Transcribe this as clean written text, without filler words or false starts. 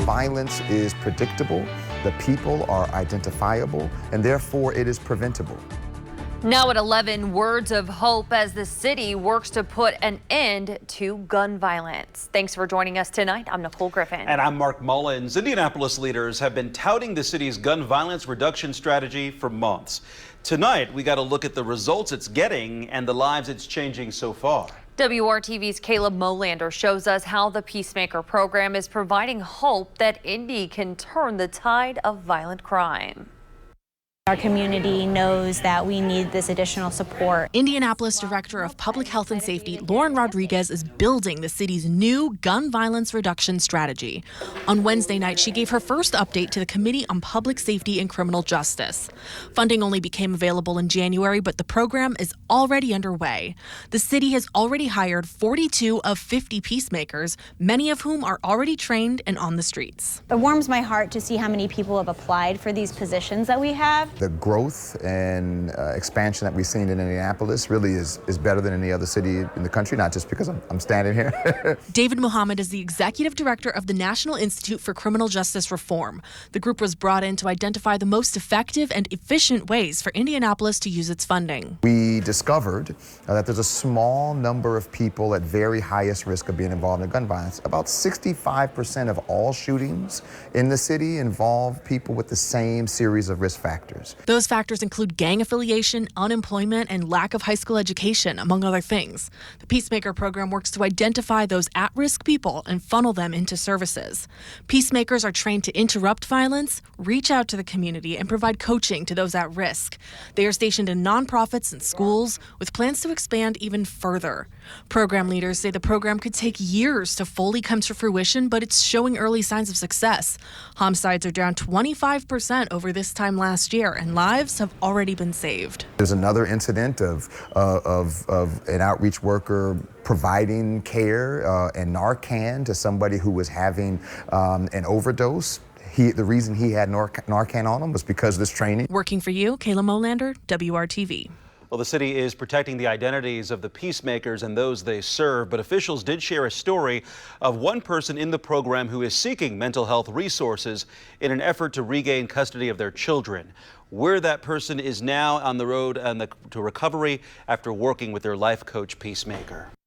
violence is predictable, the people are identifiable, and therefore it is preventable. Now at 11, words of hope as the city works to put an end to gun violence. Thanks for joining us tonight. I'm Nicole Griffin. And I'm Mark Mullins. Indianapolis leaders have been touting the city's gun violence reduction strategy for months. Tonight, we got a look at the results it's getting and the lives it's changing so far. WRTV's Caleb Molander shows us how the Peacemaker program is providing hope that Indy can turn the tide of violent crime. Our community knows that we need this additional support. Indianapolis Director of Public Health and Safety, Lauren Rodriguez, is building the city's new gun violence reduction strategy. On Wednesday night, she gave her first update to the Committee on Public Safety and Criminal Justice. Funding only became available in January, but the program is already underway. The city has already hired 42 of 50 peacemakers, many of whom are already trained and on the streets. It warms my heart to see how many people have applied for these positions that we have. The growth and expansion that we've seen in Indianapolis really is better than any other city in the country, not just because I'm standing here. David Muhammad is the executive director of the National Institute for Criminal Justice Reform. The group was brought in to identify the most effective and efficient ways for Indianapolis to use its funding. We discovered that there's a small number of people at very highest risk of being involved in gun violence. About 65% of all shootings in the city involve people with the same series of risk factors. Those factors include gang affiliation, unemployment, and lack of high school education, among other things. The Peacemaker program works to identify those at-risk people and funnel them into services. Peacemakers are trained to interrupt violence, reach out to the community, and provide coaching to those at risk. They are stationed in nonprofits and schools, with plans to expand even further. Program leaders say the program could take years to fully come to fruition, but it's showing early signs of success. Homicides are down 25% over this time last year, and lives have already been saved. There's another incident of an outreach worker providing care and Narcan to somebody who was having an overdose. The reason he had Narcan on him was because of this training. Working for you, Kayla Molander, WRTV. Well, the city is protecting the identities of the peacemakers and those they serve, but officials did share a story of one person in the program who is seeking mental health resources in an effort to regain custody of their children. Where that person is now on the road to recovery after working with their life coach Peacemaker.